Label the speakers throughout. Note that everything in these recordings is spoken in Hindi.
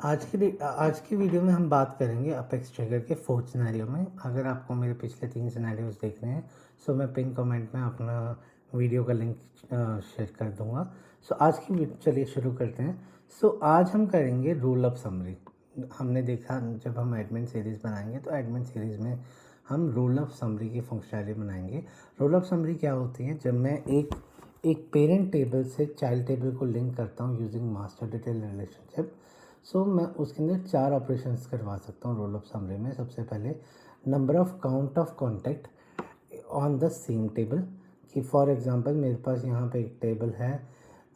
Speaker 1: आज की वीडियो में हम बात करेंगे अपेक्स ट्रिगर के फोर्थ सिनेरियो में। अगर आपको मेरे पिछले 3 सिनेरियोज देखने हैं सो मैं पिन कमेंट में अपना वीडियो का लिंक शेयर कर दूंगा। सो आज की चलिए शुरू करते हैं। सो आज हम करेंगे रूल ऑफ समरी। हमने देखा जब हम एडमिन सीरीज़ बनाएंगे तो एडमिन सीरीज़ में हम रूल ऑफ समरी की फंक्शनैलिटी बनाएंगे। रूल ऑफ समरी क्या होती है? जब मैं एक पेरेंट टेबल से चाइल्ड टेबल को लिंक करता हूँ यूजिंग मास्टर डिटेल रिलेशनशिप, सो मैं उसके अंदर 4 ऑपरेशंस करवा सकता हूँ रोल ऑफ समरी में। सबसे पहले number of count of contact on the same table, कि फॉर एग्जांपल मेरे पास यहाँ पे एक टेबल है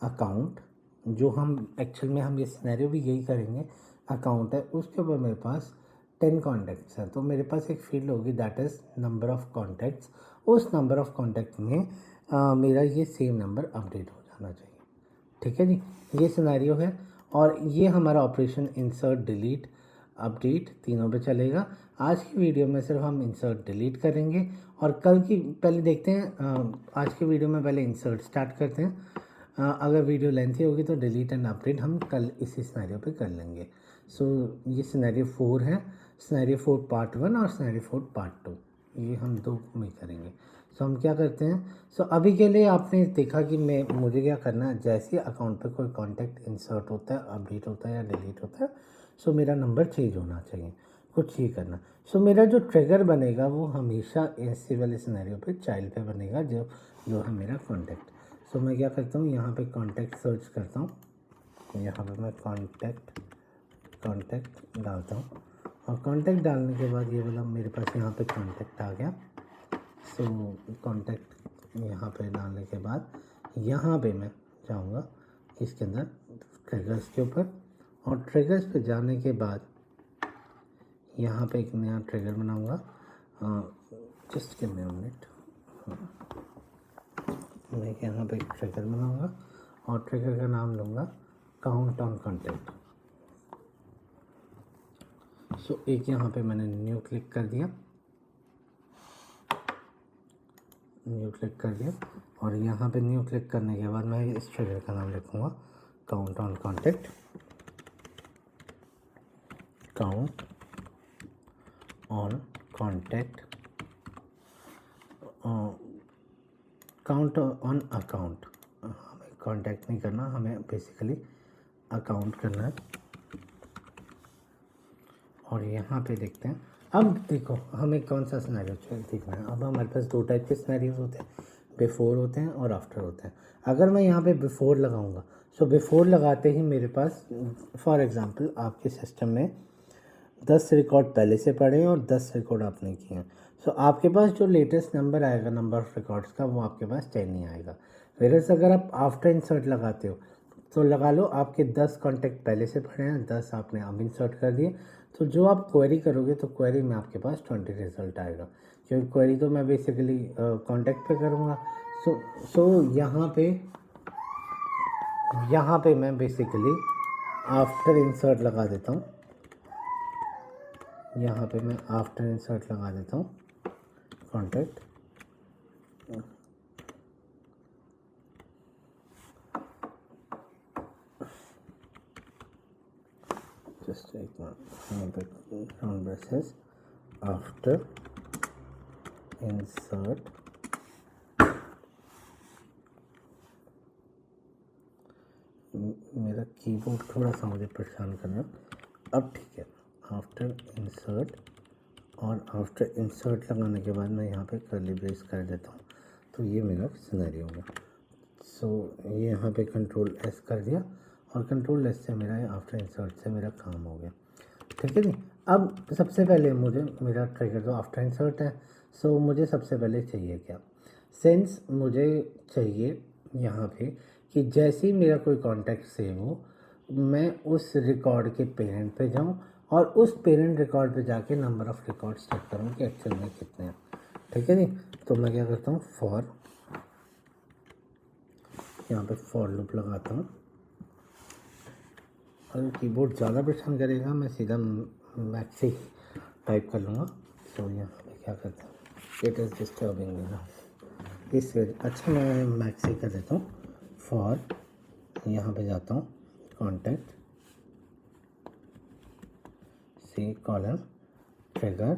Speaker 1: अकाउंट, जो हम एक्चुअल में हम ये सिनेरियो भी यही करेंगे। अकाउंट है, उसके ऊपर मेरे पास 10 कॉन्टैक्ट्स हैं, तो मेरे पास एक फील्ड होगी that is number of contacts. उस नंबर ऑफ कॉन्टैक्ट में मेरा ये सेम नंबर अपडेट हो जाना चाहिए। ठीक है जी, ये सिनेरियो है और ये हमारा ऑपरेशन इंसर्ट डिलीट अपडेट तीनों पे चलेगा। आज की वीडियो में सिर्फ हम इंसर्ट डिलीट करेंगे और कल की पहले देखते हैं। आज की वीडियो में पहले इंसर्ट स्टार्ट करते हैं। अगर वीडियो लेंथी होगी तो डिलीट एंड अपडेट हम कल इसी सिनेरियो पे कर लेंगे। सो ये सिनेरियो 4 है, सिनेरियो 4 पार्ट 1 और सिनेरियो 4 पार्ट 2, ये हम 2 में करेंगे। सो हम क्या करते हैं, सो अभी के लिए आपने देखा कि मुझे क्या करना है। जैसे अकाउंट पे कोई कांटेक्ट इंसर्ट होता है, अपडेट होता है या डिलीट होता है, सो मेरा नंबर चेंज होना चाहिए, कुछ ये करना। सो मेरा जो ट्रिगर बनेगा वो हमेशा ऐसे वाले सिनेरियो पे चाइल्ड पे बनेगा, जो है मेरा कांटेक्ट। सो मैं क्या करता हूँ, यहाँ पे कांटेक्ट सर्च करता हूँ, यहाँ पे मैं कांटेक्ट डालता हूँ और कांटेक्ट डालने के बाद ये वाला मेरे पास यहाँ पे कांटेक्ट आ गया। सो कांटेक्ट यहाँ पे डालने के बाद यहाँ पे मैं जाऊँगा इसके अंदर ट्रिगर्स के ऊपर, और ट्रिगर्स पे जाने के बाद यहाँ पे एक नया ट्रिगर बनाऊँगा। Just give me a minute. मैं यहाँ पे एक ट्रिगर बनाऊँगा और ट्रिगर का नाम लूँगा काउंट ऑन कॉन्टैक्ट। सो एक यहाँ पे मैंने न्यू क्लिक कर दिया, और यहाँ पे न्यू क्लिक करने के बाद मैं इस ट्रिगर का नाम लिखूँगा count on contact. Count on contact, count on account. हमें कॉन्टैक्ट नहीं करना, हमें बेसिकली अकाउंट करना है। और यहाँ पे देखते हैं, अब देखो हमें कौन सा सिनेरियो देखना है। अब हमारे पास 2 टाइप के सिनेरियोज होते हैं, बिफोर होते हैं और आफ्टर होते हैं। अगर मैं यहाँ पे बिफोर लगाऊंगा, सो बिफोर लगाते ही मेरे पास फॉर एग्जांपल आपके सिस्टम में 10 रिकॉर्ड पहले से पढ़े हैं और 10 रिकॉर्ड आपने किए हैं। सो आपके पास जो लेटेस्ट नंबर आएगा नंबर ऑफ रिकॉर्ड्स का, वो आपके पास 10 नहीं आएगा। वेरस अगर आप आफ्टर इंसर्ट लगाते हो तो लगा लो आपके 10 कॉन्टैक्ट पहले से पढ़े हैं, 10 आपने अब इंसर्ट कर दिए, तो जो आप क्वेरी करोगे तो क्वेरी में आपके पास 20 रिजल्ट आएगा, क्योंकि क्वेरी तो मैं बेसिकली कॉन्टैक्ट पे करूँगा। सो यहाँ पे मैं बेसिकली आफ्टर इंसर्ट लगा देता हूँ। यहाँ पे मैं आफ्टर इंसर्ट लगा देता हूँ कॉन्टैक्ट। जस्ट एक यहाँ पे राउंड ब्रेसेस आफ्टर इंसर्ट। मेरा कीबोर्ड थोड़ा सा मुझे परेशान कर रहा है। अब ठीक है, आफ्टर इंसर्ट, और आफ्टर इंसर्ट लगाने के बाद मैं यहाँ पे कर्ली ब्रेस कर देता हूँ, तो ये मेरा सिनेरियो होगा। सो ये यहाँ पे कंट्रोल एस कर दिया और कंट्रोल एस से मेरा आफ्टर इंसर्ट से मेरा काम हो गया। ठीक है जी। अब सबसे पहले मुझे मेरा ट्रिगर तो आफ्टर इंसर्ट है, सो मुझे सबसे पहले चाहिए क्या, सेंस मुझे चाहिए यहाँ पे कि जैसे ही मेरा कोई कॉन्टैक्ट सेव हो, मैं उस रिकॉर्ड के पेरेंट पे जाऊँ और उस पेरेंट रिकॉर्ड पे जाके नंबर ऑफ़ रिकॉर्ड्स चेक करूँ कि एक्चुअल में कितने हैं। ठीक है जी। तो मैं क्या करता हूँ, फॉर, यहाँ पे फॉर लूप लगाता हूँ। अगर कीबोर्ड ज़्यादा परेशान करेगा मैं सीधा मैक्स से टाइप कर लूँगा। तो यहाँ पे क्या करता हूँ, इट इज़ डिस्टर्बिंग मी ना, इस अच्छा मैं मैक्स से कर देता हूँ। फॉर यहाँ पे जाता हूँ contact, C colon trigger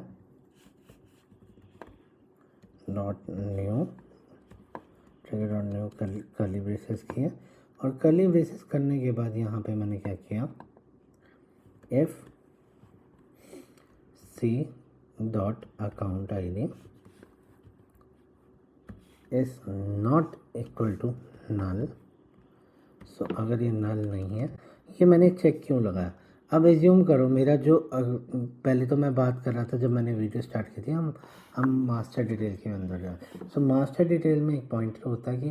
Speaker 1: dot new trigger dot new curly braces किया, और कर्ली ब्रेसेस करने के बाद यहाँ पे मैंने क्या किया, F C dot account I D is not equal to null. So अगर ये नल नहीं है, ये मैंने चेक क्यों लगाया। अब एज्यूम करो मेरा जो पहले तो मैं बात कर रहा था जब मैंने वीडियो स्टार्ट की थी, हम मास्टर डिटेल के अंदर जाए। सो मास्टर डिटेल में एक पॉइंट होता है कि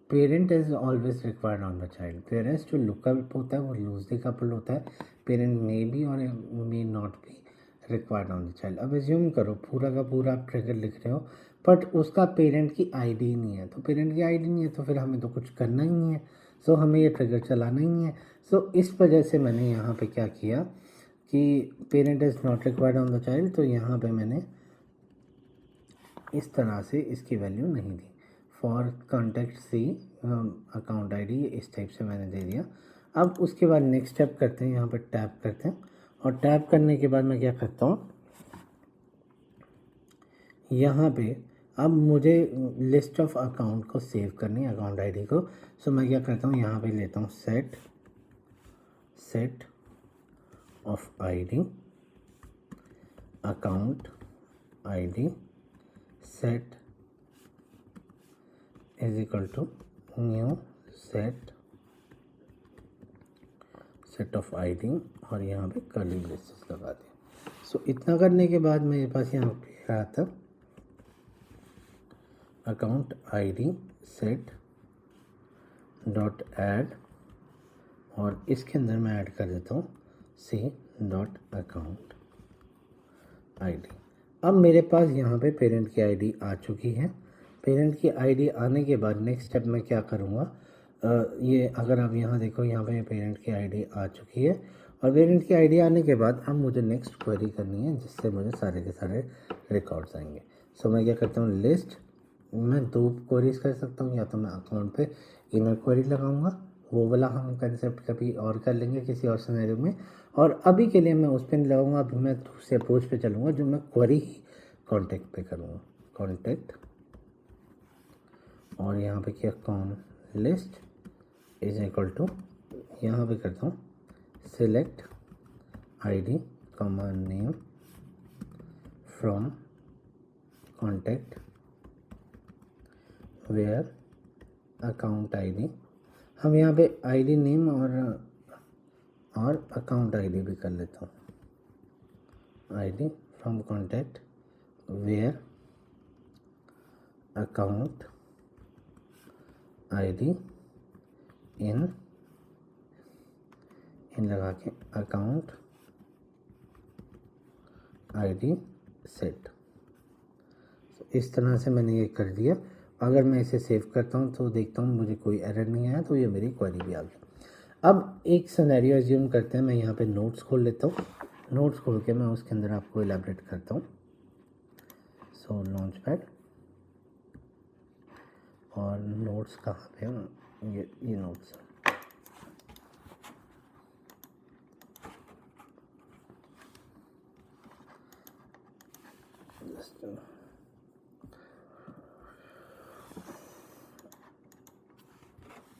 Speaker 1: parent is always required on the child. Parents जो लुकअप होता है वो लूजली कपल होता है, पेरेंट मे बी और may not be required on the child. अब एज्यूम करो पूरा का पूरा आप ट्रिगर लिख रहे हो बट उसका पेरेंट की आईडी नहीं है, तो पेरेंट की आईडी नहीं है तो फिर हमें तो कुछ करना ही नहीं है, सो हमें ये ट्रिगर चलाना ही नहीं है। सो इस वजह से मैंने यहाँ पे क्या किया कि parent is not required on the child, तो यहाँ पे मैंने इस तरह से इसकी वैल्यू नहीं दी। For contact C account ID इस टाइप से मैंने दे दिया। अब उसके बाद नेक्स्ट स्टेप करते हैं, यहाँ पर टैप करते हैं, और टैप करने के बाद मैं क्या करता हूँ, यहाँ पे अब मुझे लिस्ट ऑफ अकाउंट को सेव करनी है, अकाउंट आईडी को। सो मैं क्या करता हूँ, यहाँ पे लेता हूँ set of ID account ID set is equal to new set of ID, और यहाँ पे कर्ली ब्रेसेस लगा दें। सो इतना करने के बाद मेरे पास यहाँ पे आया था account ID set dot add, और इसके अंदर मैं ऐड कर देता हूँ सी डॉट अकाउंट आईडी। अब मेरे पास यहाँ पे पेरेंट की आईडी आ चुकी है। पेरेंट की आईडी आने के बाद नेक्स्ट स्टेप मैं क्या करूँगा, ये अगर आप यहाँ देखो, यहाँ पे पेरेंट की आईडी आ चुकी है, और पेरेंट की आईडी आने के बाद अब मुझे नेक्स्ट क्वेरी करनी है जिससे मुझे सारे के सारे रिकॉर्ड्स आएंगे। सो मैं क्या करता हूँ, लिस्ट, मैं दो क्वेरीज कर सकता हूँ, या तो मैं अकाउंट पे इनर क्वेरी लगाऊंगा, वो वाला हम कंसेप्ट कभी और कर लेंगे किसी और सिनेरियो में, और अभी के लिए मैं उस पर नहीं लगाऊंगा। अभी मैं दूसरे अप्रोच पे चलूँगा जो मैं क्वेरी ही कॉन्टैक्ट पे करूँगा, कॉन्टैक्ट, और यहाँ पे क्या, con list is equal to, यहाँ पे करता हूँ select ID comma name from contact where account ID. हम यहाँ पे आईडी नेम और अकाउंट आईडी भी कर लेता हूँ, ID from contact where account ID in लगा के अकाउंट आईडी सेट। इस तरह से मैंने ये कर दिया। अगर मैं इसे सेव करता हूँ तो देखता हूँ मुझे कोई एरर नहीं आया, तो ये मेरी क्वेरी भी आ गई। अब एक सिनेरियो एज्यूम करते हैं, मैं यहाँ पे नोट्स खोल लेता हूँ, नोट्स खोल के मैं उसके अंदर आपको एलैबोरेट करता हूँ। सो लॉन्च पैड, और नोट्स कहाँ पे हैं, ये नोट्स है।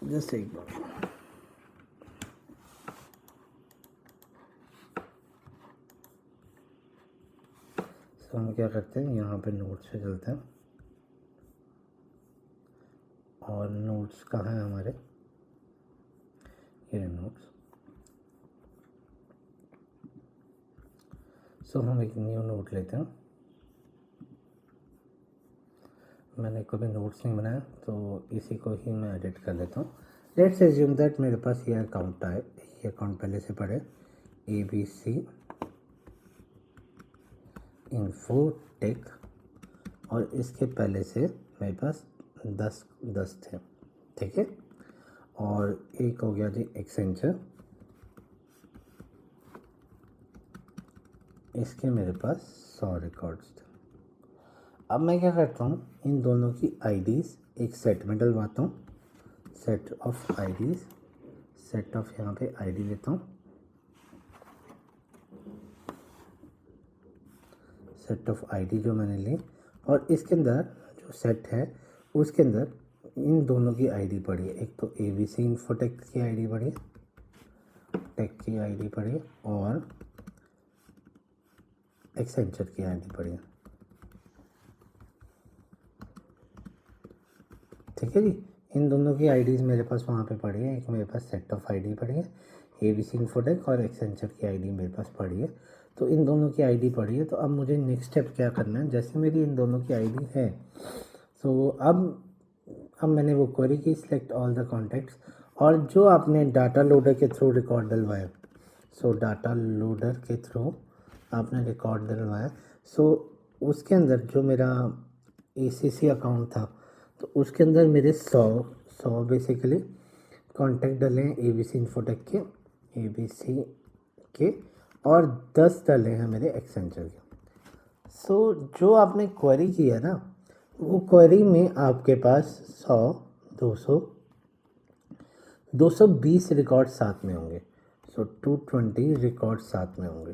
Speaker 1: जस्ट एक बार, तो हम क्या करते हैं, यहाँ पे नोट्स पे चलते हैं, और नोट्स कहाँ हैं हमारे, ये नोट्स। सो हम एक न्यू नोट लेते हैं, मैंने कभी नोट्स नहीं बनाया तो इसी को ही मैं एडिट कर लेता हूँ। लेट्स एज्यूम दैट मेरे पास ये अकाउंट है, ये अकाउंट पहले से पड़े ABC इन्फोटेक, और इसके पहले से मेरे पास 10 थे, ठीक है, और एक हो गया जी एक्सेंचर, इसके मेरे पास 100 रिकॉर्ड्स थे। अब मैं क्या करता हूँ, इन दोनों की आईडीज़ एक सेट में डलवाता हूँ, set of IDs, set of यहाँ पे आईडी लेता हूँ, सेट ऑफ आईडी जो मैंने ली, और इसके अंदर जो सेट है उसके अंदर इन दोनों की आईडी पड़ी है। एक तो एबीसी इन्फोटेक की आईडी पड़ी है, टेक की आईडी पड़ी है, और एक्सेंचर की आईडी पड़ी है। ठीक है जी, इन दोनों की आईडीज़ मेरे पास वहाँ पे पड़ी है। एक मेरे पास सेट ऑफ आईडी पड़ी है, एबीसी इन्फोटेक, और एक्सेंचर की आईडी मेरे पास पड़ी है। तो इन दोनों की आईडी पड़ी है। तो अब मुझे नेक्स्ट स्टेप क्या करना है, जैसे मेरी इन दोनों की आईडी है, तो अब मैंने वो क्वेरी की, सिलेक्ट ऑल द कॉन्टैक्ट्स, और जो आपने डाटा लोडर के थ्रू रिकॉर्ड डलवाया, सो डाटा लोडर के थ्रू आपने रिकॉर्ड डलवाया, सो उसके अंदर जो मेरा एसीसी अकाउंट था, तो उसके अंदर मेरे 100 बेसिकली कॉन्टैक्ट डले हैं एबीसी इन्फोटेक के, एबीसी के, और 10 डले हैं मेरे एक्सेंचर के। सो जो आपने क्वेरी की है ना, वो क्वेरी में आपके पास 100, 200, 220 रिकॉर्ड साथ में होंगे। सो 220 रिकॉर्ड साथ में होंगे,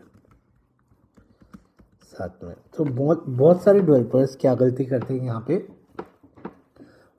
Speaker 1: साथ में। तो बहुत सारे डेवलपर्स क्या गलती करते हैं यहाँ पे,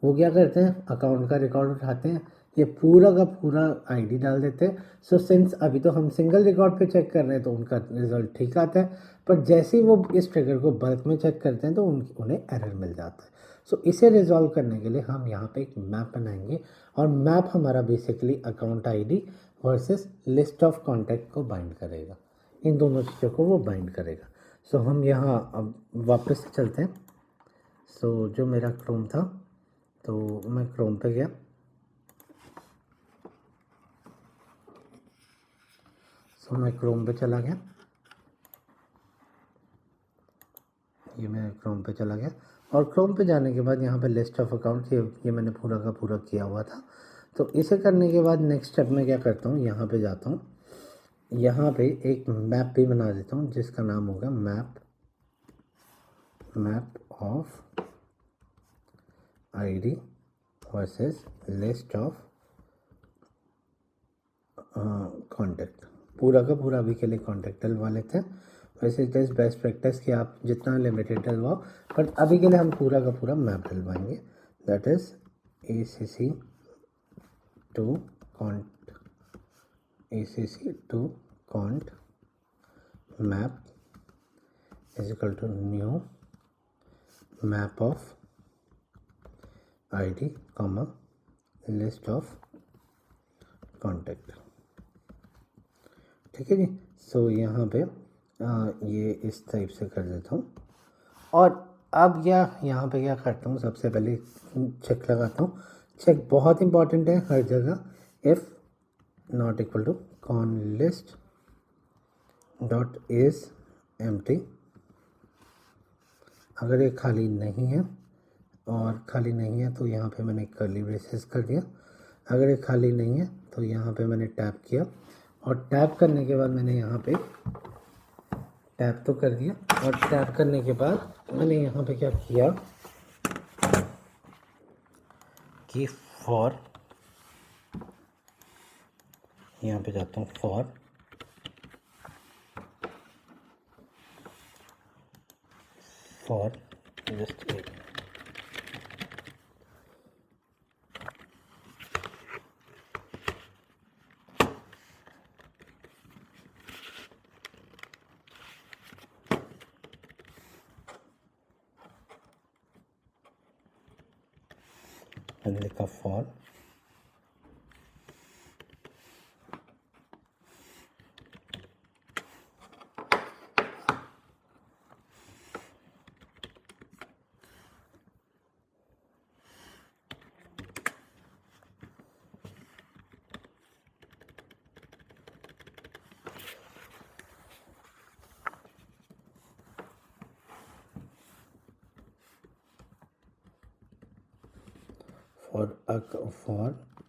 Speaker 1: वो क्या करते हैं, अकाउंट का रिकॉर्ड उठाते हैं, ये पूरा का पूरा आईडी डाल देते हैं। सो सिंस अभी तो हम सिंगल रिकॉर्ड पे चेक कर रहे हैं तो उनका रिजल्ट ठीक आता है, पर जैसे ही वो इस ट्रिगर को बल्क में चेक करते हैं तो उन्हें एरर मिल जाता है। सो इसे रिजॉल्व करने के लिए हम यहाँ पे एक मैप बनाएंगे, और मैप हमारा basically account ID versus list of contact को बाइंड करेगा, इन दोनों चीज़ों को वो बाइंड करेगा। सो हम यहाँ अब वापस से चलते हैं। सो जो मेरा क्रोम था, तो मैं क्रोम पे गया, सो मैं क्रोम पे चला गया, ये मैं क्रोम पे चला गया, और क्रोम पे जाने के बाद यहाँ पे लिस्ट ऑफ अकाउंट, ये मैंने पूरा का पूरा किया हुआ था। तो इसे करने के बाद नेक्स्ट स्टेप में क्या करता हूँ, यहाँ पे जाता हूँ, यहाँ पे एक मैप भी बना देता हूँ जिसका नाम होगा map of ID versus list of contact. पूरा का पूरा अभी के लिए कॉन्टैक्ट डलवा लेते हैं। वैसे इट इज़ बेस्ट प्रैक्टिस कि आप जितना लिमिटेड डलवाओ, बट अभी के लिए हम पूरा का पूरा मैप डलवाएंगे, that is ACC to cont map is equal to new map of ID comma list of contact. ठीक है जी। सो यहाँ पे ये इस टाइप से कर देता हूँ, और अब यहाँ पे क्या करता हूँ, सबसे पहले चेक लगाता हूँ। चेक बहुत इंपॉर्टेंट है हर जगह, if not equal to con list dot is empty. अगर ये खाली नहीं है, और खाली नहीं है तो यहाँ पे मैंने कर्ली ब्रेसेस कर दिया। अगर ये खाली नहीं है तो यहाँ पे मैंने टैप किया, और टैप करने के बाद मैंने यहाँ पे टैप तो कर दिया, और टैप करने के बाद मैंने यहाँ पे क्या किया कि फॉर, यहाँ पे जाता हूँ फॉर जस्ट एक, मैंने लिखा for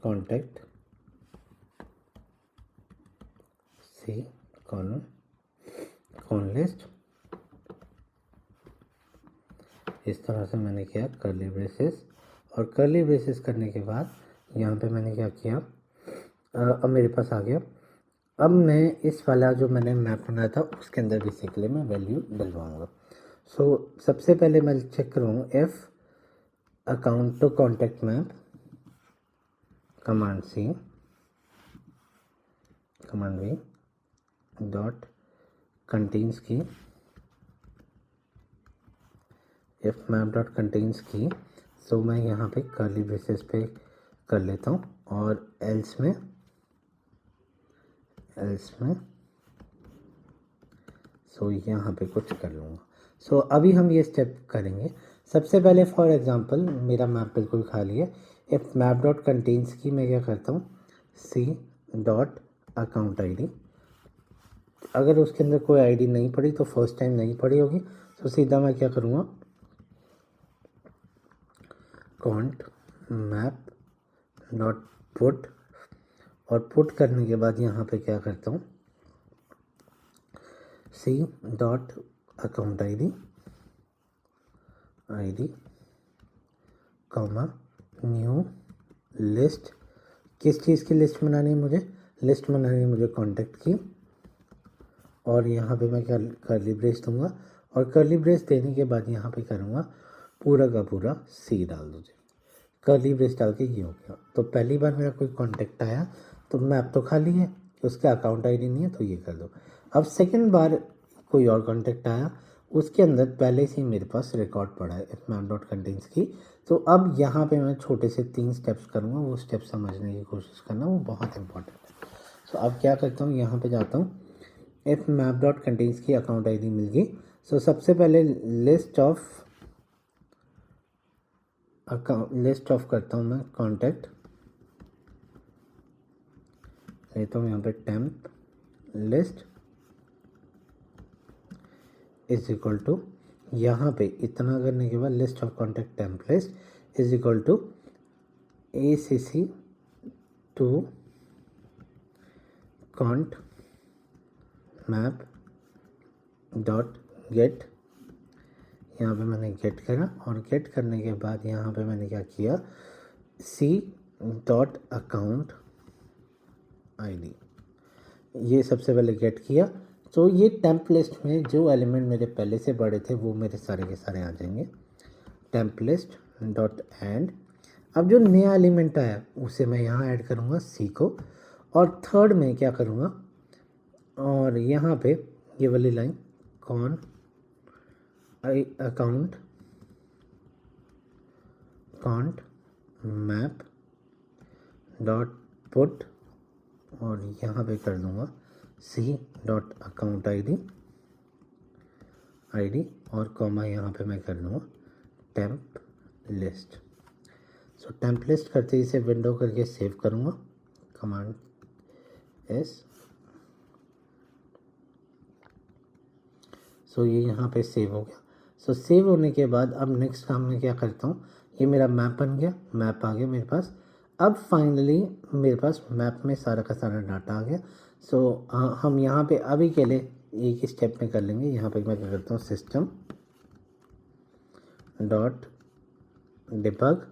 Speaker 1: contact C con list. इस तरह से मैंने किया कर्ली ब्रेसेस, और कर्ली ब्रेसेस करने के बाद यहाँ पे मैंने क्या किया, अब मेरे पास आ गया। अब मैं इस वाला जो मैंने मैप बनाया था उसके अंदर बेसिकली मैं वैल्यू डलवाऊँगा। सो सबसे पहले मैं चेक करूँ F account to contact map command C command V dot contains key F map dot contains key. So मैं यहाँ पे कर्ली ब्रेसेस पे कर लेता हूँ और एल्स में सो यहाँ पे कुछ कर लूँगा। सो अभी हम ये स्टेप करेंगे। सबसे पहले फॉर एग्जांपल मेरा मैप बिल्कुल खाली है। इफ मैप डॉट कंटेन्स की मैं क्या करता हूँ सी डॉट अकाउंट आईडी। अगर उसके अंदर कोई आईडी नहीं पड़ी तो फर्स्ट टाइम नहीं पड़ी होगी, तो सीधा मैं क्या करूँगा कॉन्ट मैप डॉट पुट, और पुट करने के बाद यहाँ पे क्या करता हूँ C dot account ID comma new list. किस चीज़ की लिस्ट बनानी है मुझे? लिस्ट बनानी है मुझे कॉन्टैक्ट की। और यहाँ पे मैं कर्ली ब्रेस दूंगा, और कर्ली ब्रेस देने के बाद यहाँ पे करूँगा पूरा का पूरा सी डाल दो। कर्ली ब्रेस डाल के ये हो गया। तो पहली बार मेरा कोई कॉन्टैक्ट आया तो मैप तो खाली है, उसका अकाउंट आईडी नहीं है, तो ये कर दो। अब सेकंड बार कोई और कॉन्टैक्ट आया, उसके अंदर पहले से ही मेरे पास रिकॉर्ड पड़ा है इफ मैप डॉट कंटेन्स की। तो अब यहाँ पे मैं छोटे से 3 स्टेप्स करूँगा, वो स्टेप्स समझने की कोशिश करना, वो बहुत इंपॉर्टेंट है। सो अब क्या करता हूँ, यहाँ पे जाता हूँ, इफ मैप डॉट कंटेन्स की अकाउंट आईडी मिल गई। सो सबसे पहले लिस्ट ऑफ करता हूँ मैं कॉन्टैक्ट, लेता हूँ यहाँ पे temp list is equal to, यहाँ पे इतना करने के बाद list of contact temp list is equal to ACC to cont map dot get. यहाँ पे मैंने गेट करा, और गेट करने के बाद यहाँ पे मैंने क्या किया सी डॉट अकाउंट आईडी, ये सबसे पहले गेट किया। तो ये टेम्प लिस्ट में जो एलिमेंट मेरे पहले से पड़े थे वो मेरे सारे के सारे आ जाएंगे। टेम्प लिस्ट डॉट एंड, अब जो नया एलिमेंट आया उसे मैं यहाँ ऐड करूँगा सी को, और थर्ड में क्या करूँगा, और यहाँ पे ये वाली line con account cont map dot put, और यहाँ पे कर दूँगा सी डॉट अकाउंट आईडी और कॉमा, यहाँ पे मैं कर दूँगा temp list. So temp list करते ही इसे विंडो करके सेव करूँगा, कमांड एस। सो ये यहाँ पे सेव हो गया। सो सेव होने के बाद अब नेक्स्ट काम मैं क्या करता हूँ, ये मेरा मैप बन गया, मैप आ गया मेरे पास। अब फाइनली मेरे पास मैप में सारा का सारा डाटा आ गया। सो हम यहाँ पे अभी के लिए एक ही स्टेप में कर लेंगे। यहाँ पे मैं क्या करता हूँ सिस्टम डॉट डिबग,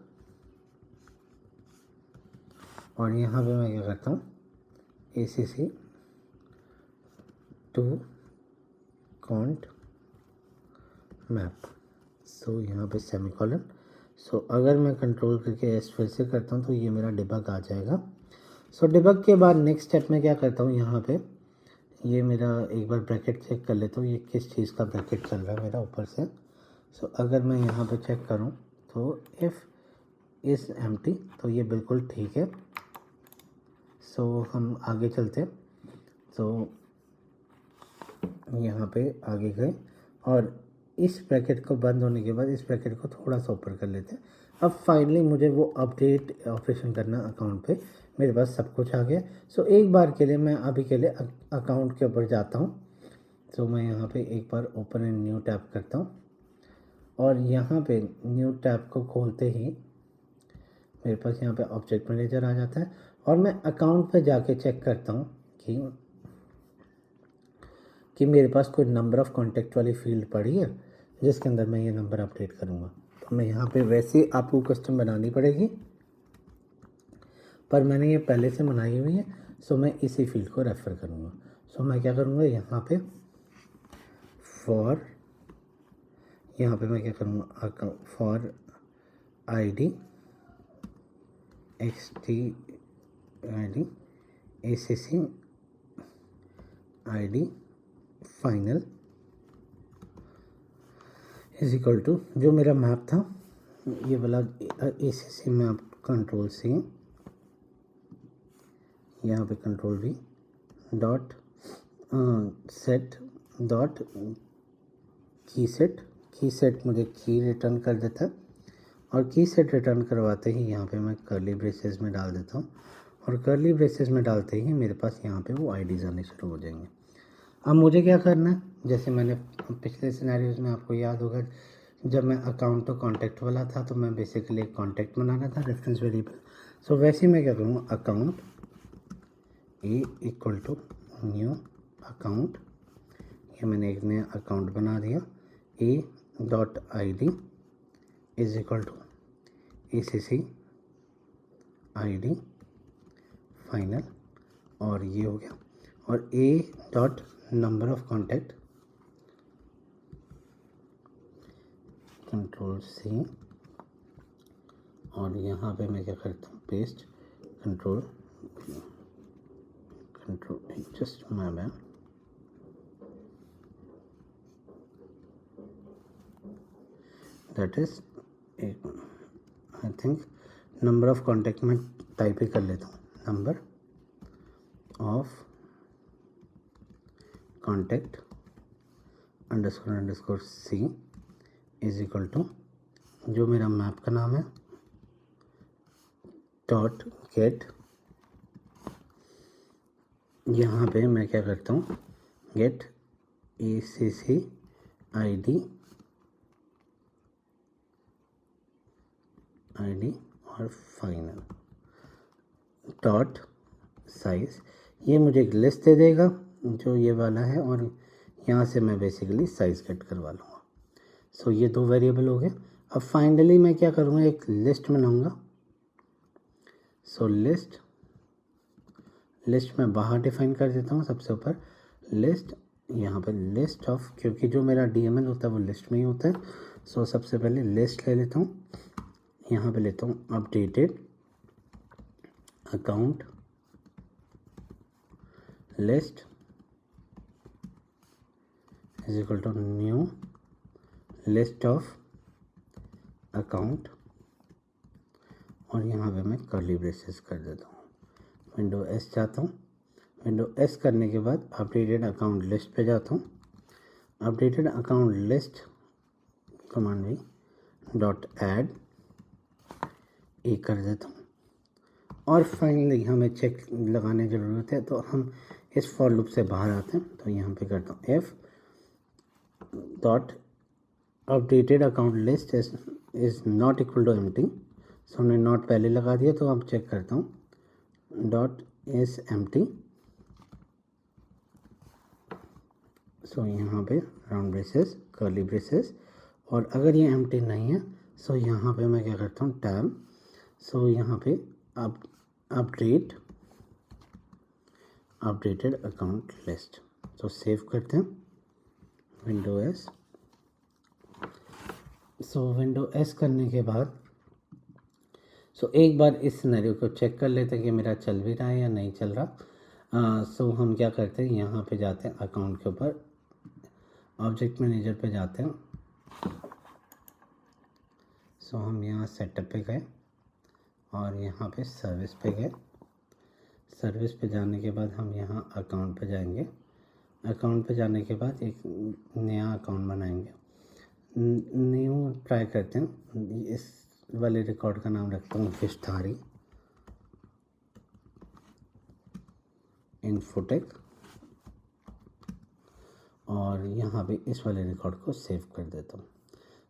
Speaker 1: और यहाँ पे मैं क्या करता हूँ ACC टू कॉन्ट मैप। सो यहाँ पे सेमीकोलन। सो अगर मैं कंट्रोल करके एस फिर से करता हूँ तो ये मेरा डिबग आ जाएगा। सो डिबग के बाद नेक्स्ट स्टेप में क्या करता हूँ, यहाँ पे ये मेरा एक बार ब्रैकेट चेक कर लेता हूँ, ये किस चीज़ का ब्रैकेट चल रहा है मेरा ऊपर से। सो अगर मैं यहाँ पे चेक करूँ तो इफ़ इज़ एम्प्टी, तो ये बिल्कुल ठीक है। सो हम आगे चलते हैं। तो यहाँ पे आगे गए, और इस ब्रैकेट को बंद होने के बाद इस ब्रैकेट को थोड़ा सा ऊपर कर लेते हैं। अब फाइनली मुझे वो अपडेट ऑपरेशन करना अकाउंट पे, मेरे पास सब कुछ आ गया। सो एक बार के लिए मैं अभी के लिए अकाउंट के ऊपर जाता हूँ। तो मैं यहाँ पे एक बार ओपन एंड न्यू टैब करता हूँ, और यहाँ पे न्यू टैब को खोलते ही मेरे पास यहाँ पे ऑब्जेक्ट मैनेजर आ जाता है, और मैं अकाउंट पे जाके चेक करता हूँ कि मेरे पास कोई नंबर ऑफ़ कॉन्टैक्ट वाली फील्ड पड़ी है जिसके अंदर मैं ये नंबर अपडेट करूँगा। तो मैं यहाँ पे वैसे आपको कस्टम बनानी पड़ेगी, पर मैंने ये पहले से बनाई हुई है। सो मैं इसी फील्ड को रेफ़र करूँगा। सो मैं क्या करूँगा, यहाँ पे फॉर यहाँ पे मैं क्या करूँगा, for ID XTID ACC ID final is equal to जो मेरा मैप था ये वाला ACC मैप कंट्रोल C, यहाँ पे control V dot set dot की सेट मुझे की रिटर्न कर देता है, और की सेट रिटर्न करवाते ही यहाँ पे मैं कर्ली ब्रेसेस में डाल देता हूँ, और कर्ली ब्रेसेस में डालते ही मेरे पास यहाँ पे वो आईडीज़ आने शुरू हो जाएंगे। अब मुझे क्या करना है, जैसे मैंने पिछले सिनेरियोज में आपको याद होगा जब मैं अकाउंट तो कॉन्टैक्ट वाला था तो मैं बेसिकली एक कॉन्टैक्ट बनाना था रेफरेंस वेरिएबल। सो वैसे ही मैं क्या करूँगा, account a equal to new account, ये मैंने एक नया अकाउंट बना दिया, a dot I D is equal to ACC ID final, और ये हो गया, और a dot number of contact control C, और यहाँ पे मैं क्या करता हूँ, paste control just my bad, that is I think number of contact में टाइप ही कर लेता हूँ, number of contact underscore C is equal to जो मेरा मैप का नाम है डॉट गेट, यहाँ पे मैं क्या करता हूँ, गेट ACC ID और फाइनल डॉट साइज, ये मुझे एक लिस्ट दे देगा जो ये वाला है, और यहाँ से मैं बेसिकली साइज कट करवा लूँगा। सो ये दो वेरिएबल हो गए। अब फाइनली मैं क्या करूँगा, एक लिस्ट बनाऊँगा। सो लिस्ट में बाहर डिफाइन कर देता हूँ, सबसे ऊपर लिस्ट, यहाँ पे लिस्ट ऑफ, क्योंकि जो मेरा DML होता है वो लिस्ट में ही होता है। सो सबसे पहले लिस्ट ले लेता हूँ, यहाँ पे लेता हूँ updated account list is equal to new list of account, और यहाँ पे मैं कर्ली ब्रेसेस कर देता हूँ। विंडो S जाता हूँ, विंडो S करने के बाद अपडेटेड अकाउंट लिस्ट पे जाता हूँ, अपडेटेड अकाउंट लिस्ट कमांड भी डॉट ऐड ए कर देता हूँ, और फाइनली हमें चेक लगाने की ज़रूरत है, तो हम इस फॉर लूप से बाहर आते हैं। तो यहाँ पे करता हूँ F dot updated account list is not equal to empty, so हमने नॉट पहले लगा दिया, तो अब चेक करता हूँ डॉट इज एम्प्टी। सो यहाँ पे राउंड ब्रेसेस कर्ली ब्रेसेस, और अगर ये एम्प्टी नहीं है सो यहाँ पे मैं क्या करता हूँ टैब, सो यहाँ पे अपडेटेड अकाउंट लिस्ट, तो सेव करते हैं विंडो S। सो विंडो S करने के बाद एक बार इस सिनेरियो को चेक कर लेते हैं कि मेरा चल भी रहा है या नहीं चल रहा। सो हम क्या करते हैं, यहाँ पे जाते हैं अकाउंट के ऊपर, ऑब्जेक्ट मैनेजर पे जाते हैं। सो हम यहाँ सेटअप पे गए और यहाँ पे सर्विस पे गए। सर्विस पे जाने के बाद हम यहाँ अकाउंट पे जाएंगे। अकाउंट पे जाने के बाद एक नया अकाउंट बनाएंगे, न्यू ट्राई करते हैं। इस वाले रिकॉर्ड का नाम रखता हूँ विषधारी इन्फोटेक, और यहाँ पे इस वाले रिकॉर्ड को सेव कर देता हूँ।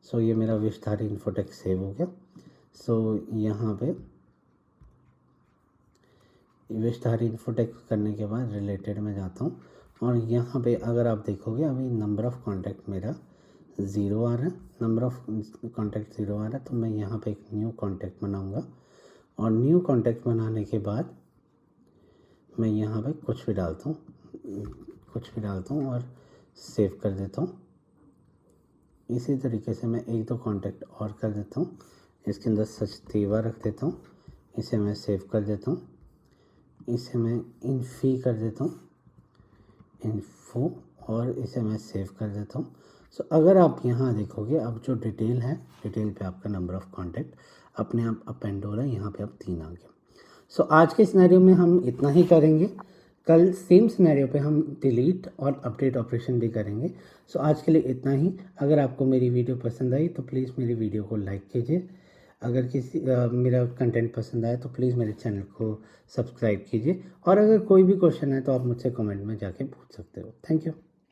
Speaker 1: सो ये मेरा विषधारी इन्फोटेक सेव हो गया। सो यहाँ पे विषधारी इन्फोटेक करने के बाद रिलेटेड में जाता हूँ, और यहाँ पे अगर आप देखोगे अभी नंबर ऑफ कॉन्टैक्ट मेरा 0 आ रहा है, नंबर ऑफ कॉन्टैक्ट 0 आ रहा है। तो मैं यहाँ पे एक न्यू कॉन्टैक्ट बनाऊँगा, और न्यू कॉन्टैक्ट बनाने के बाद मैं यहाँ पे कुछ भी डालता हूँ और सेव कर देता हूँ। इसी तरीके से मैं एक दो कॉन्टैक्ट और कर देता हूँ। इसके अंदर सचदेवा रख देता हूँ, इसे मैं सेव कर देता हूँ। इसे मैं इन्फी कर देता हूँ, इन्फो, और इसे मैं सेव कर देता हूँ। सो अगर आप यहाँ देखोगे, अब जो डिटेल है, डिटेल पे आपका नंबर ऑफ़ कॉन्टैक्ट अपने आप अपेंड हो रहा है, यहाँ पे अब 3 आ गया। सो आज के सिनेरियो में हम इतना ही करेंगे। कल सेम सिनेरियो पे हम डिलीट और अपडेट ऑपरेशन भी करेंगे। सो आज के लिए इतना ही। अगर आपको मेरी वीडियो पसंद आई तो प्लीज़ मेरी वीडियो को लाइक कीजिए। अगर मेरा कंटेंट पसंद आए तो प्लीज़ मेरे चैनल को सब्सक्राइब कीजिए। और अगर कोई भी क्वेश्चन है तो आप मुझसे कमेंट में जाके पूछ सकते हो। Thank you.